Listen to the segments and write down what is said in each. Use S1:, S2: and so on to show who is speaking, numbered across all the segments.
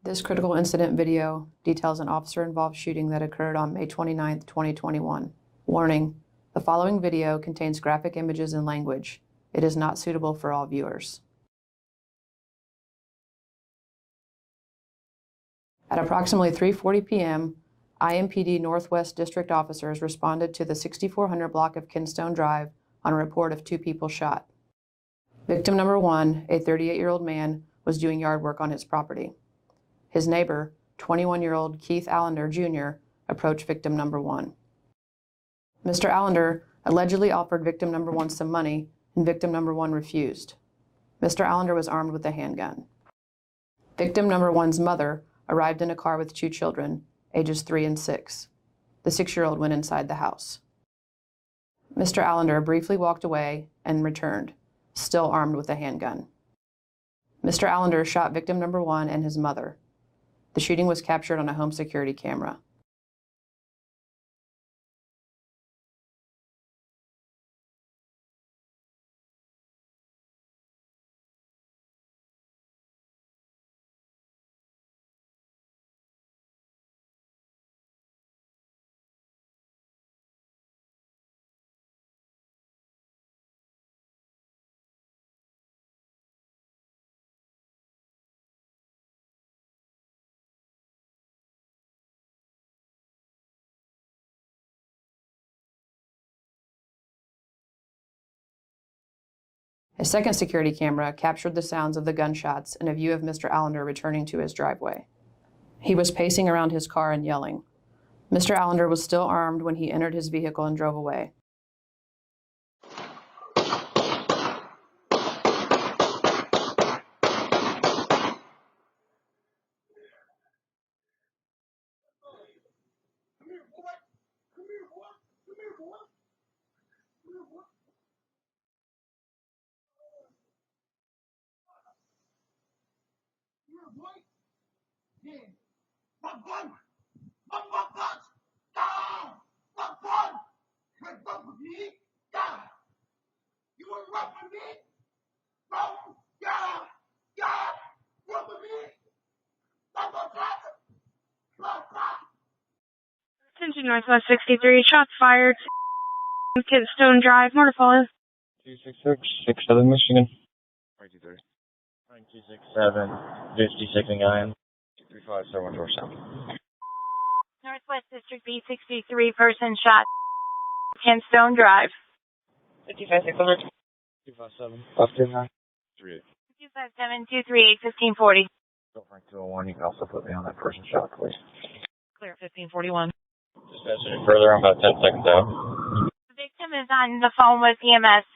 S1: This critical incident video details an officer-involved shooting that occurred on May 29, 2021. Warning: the following video contains graphic images and language. It is not suitable for all viewers. At approximately 3:40 p.m., IMPD Northwest District officers responded to the 6400 block of Kinstone Drive on a report of 2 people shot. Victim number 1, a 38-year-old man, was doing yard work on his property. His neighbor, 21-year-old Keith Allender, Jr., approached victim number 1. Mr. Allender allegedly offered victim number 1 some money, and victim number 1 refused. Mr. Allender was armed with a handgun. Victim number 1's mother arrived in a car with 2 children, ages 3 and 6. The 6-year-old went inside the house. Mr. Allender briefly walked away and returned, still armed with a handgun. Mr. Allender shot victim number 1 and his mother. The shooting was captured on a home security camera. A second security camera captured the sounds of the gunshots and a view of Mr. Allender returning to his driveway. He was pacing around his car and yelling. Mr. Allender was still armed when he entered his vehicle and drove away.
S2: Attention Northwest 63, shots fired. Kinstone Drive, Metropolitan.
S3: 266, 67 Michigan. 9230. 9267, 56 IM. 235, 714
S2: Northwest District B63, person shot. Kinstone Drive.
S3: 55 600. 257, 529. 38.
S2: 257 238 1540.
S3: Go Frank 201, you can also put me on that person shot, please.
S2: Clear 1541.
S3: Dispatch any further, I'm about 10 seconds out.
S2: The victim is on the phone with EMS.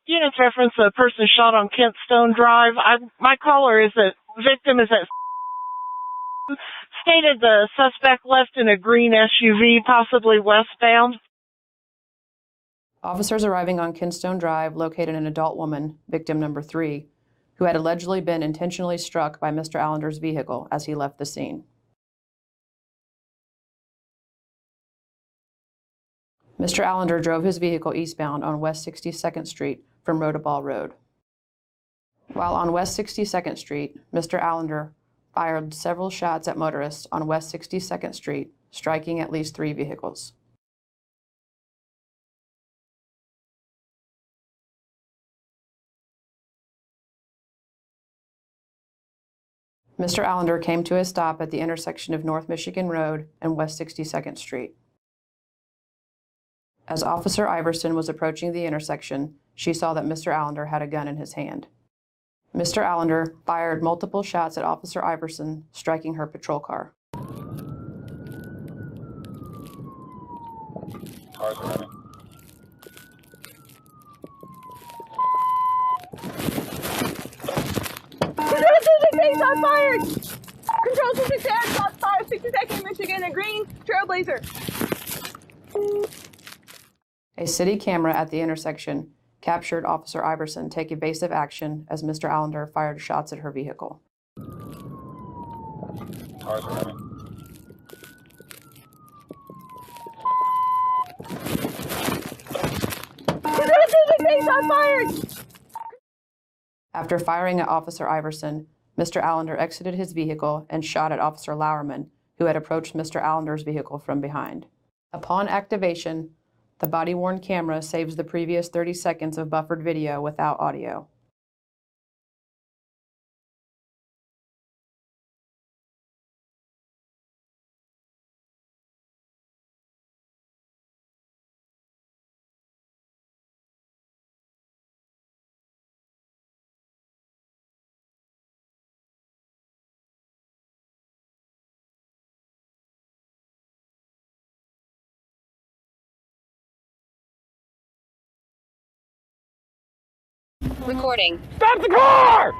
S4: Units reference a person shot on Kentstone Drive. My caller is that victim is at stated the suspect left in a green SUV, possibly westbound.
S1: Officers arriving on Kinstone Drive located an adult woman, victim number 3, who had allegedly been intentionally struck by Mr. Allender's vehicle as he left the scene. Mr. Allender drove his vehicle eastbound on West 62nd Street from Rotaball Road. While on West 62nd Street, Mr. Allender fired several shots at motorists on West 62nd Street, striking at least 3 vehicles. Mr. Allender came to a stop at the intersection of North Michigan Road and West 62nd Street. As Officer Iverson was approaching the intersection, she saw that Mr. Allender had a gun in his hand. Mr. Allender fired multiple shots at Officer Iverson, striking her patrol car.
S3: Cars running.
S5: Shots fired! Control 268, shots fired, 62nd Michigan, a green Trailblazer.
S1: A city camera at the intersection captured Officer Iverson take evasive action as Mr. Allender fired shots at her vehicle.
S3: Cars running.
S5: Shots fired!
S1: After firing at Officer Iverson, Mr. Allender exited his vehicle and shot at Officer Lauerman, who had approached Mr. Allender's vehicle from behind. Upon activation, the body-worn camera saves the previous 30 seconds of buffered video without audio.
S6: Recording.
S7: Stop the car!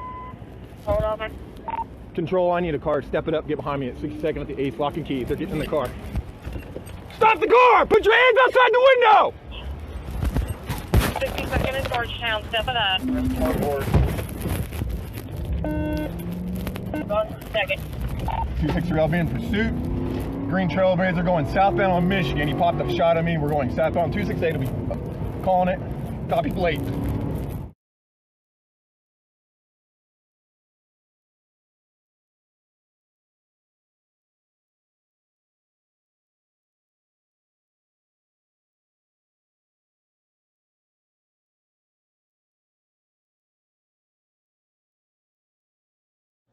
S4: Hold on, man.
S7: Control, I need a car. Step it up, get behind me at 62nd at the Ace, lock and keys. They're getting in the car. Stop the car! Put your hands outside the window!
S2: 62nd in Georgetown, step it up. Second.
S7: 263, I'll be in pursuit. Green Trailblazer going southbound on Michigan. He popped up a shot at me. We're going southbound 268. I'll be calling it. Copy plate.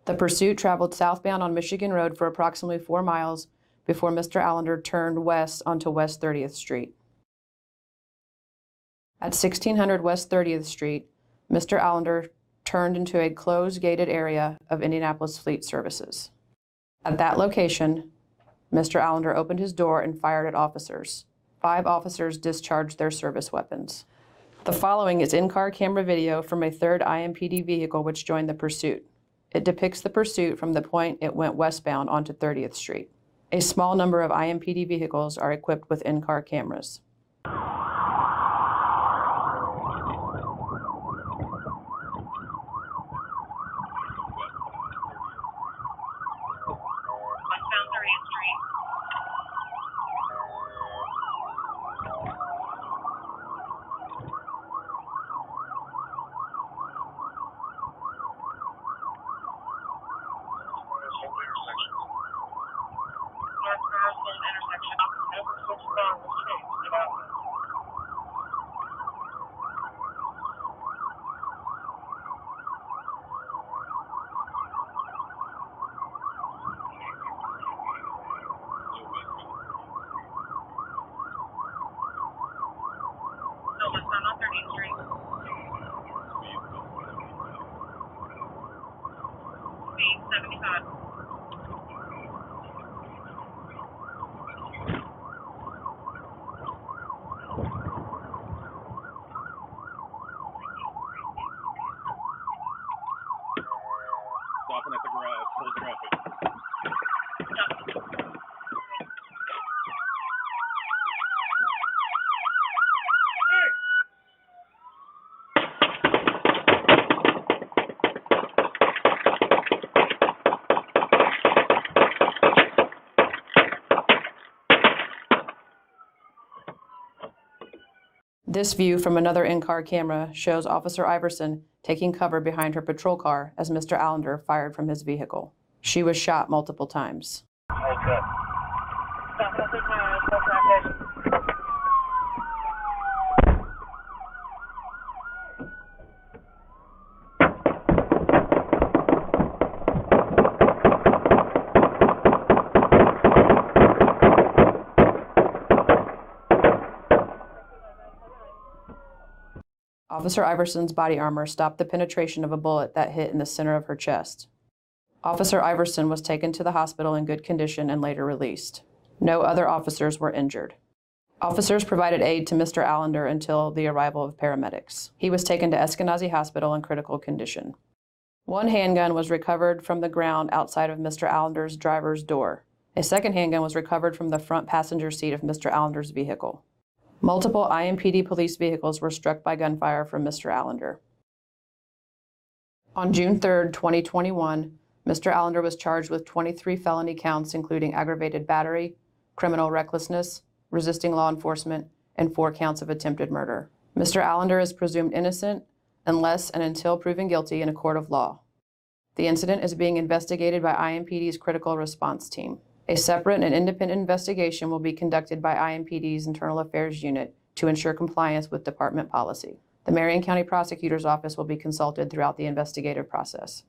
S1: The pursuit traveled southbound on Michigan Road for approximately 4 miles before Mr. Allender turned west onto West 30th Street. At 1600 West 30th Street, Mr. Allender turned into a closed gated area of Indianapolis Fleet Services. At that location, Mr. Allender opened his door and fired at officers. 5 officers discharged their service weapons. The following is in-car camera video from a third IMPD vehicle which joined the pursuit. It depicts the pursuit from the point it went westbound onto 30th Street. A small number of IMPD vehicles are equipped with in-car cameras.
S2: Westbound 30th Street. North Carlson intersection.
S4: Number 69 was changed. Get out.
S2: No, westbound on 30th Street. Speed 75.
S7: Stopping at the garage, full traffic.
S1: This view from another in-car camera shows Officer Iverson taking cover behind her patrol car as Mr. Allender fired from his vehicle. She was shot multiple times.
S4: Okay. Stop at the garage, full traffic.
S1: Officer Iverson's body armor stopped the penetration of a bullet that hit in the center of her chest. Officer Iverson was taken to the hospital in good condition and later released. No other officers were injured. Officers provided aid to Mr. Allender until the arrival of paramedics. He was taken to Eskenazi Hospital in critical condition. 1 handgun was recovered from the ground outside of Mr. Allender's driver's door. A second handgun was recovered from the front passenger seat of Mr. Allender's vehicle. Multiple IMPD police vehicles were struck by gunfire from Mr. Allender. On June 3, 2021, Mr. Allender was charged with 23 felony counts, including aggravated battery, criminal recklessness, resisting law enforcement, and 4 counts of attempted murder. Mr. Allender is presumed innocent unless and until proven guilty in a court of law. The incident is being investigated by IMPD's Critical Response Team. A separate and independent investigation will be conducted by IMPD's Internal Affairs Unit to ensure compliance with department policy. The Marion County Prosecutor's Office will be consulted throughout the investigative process.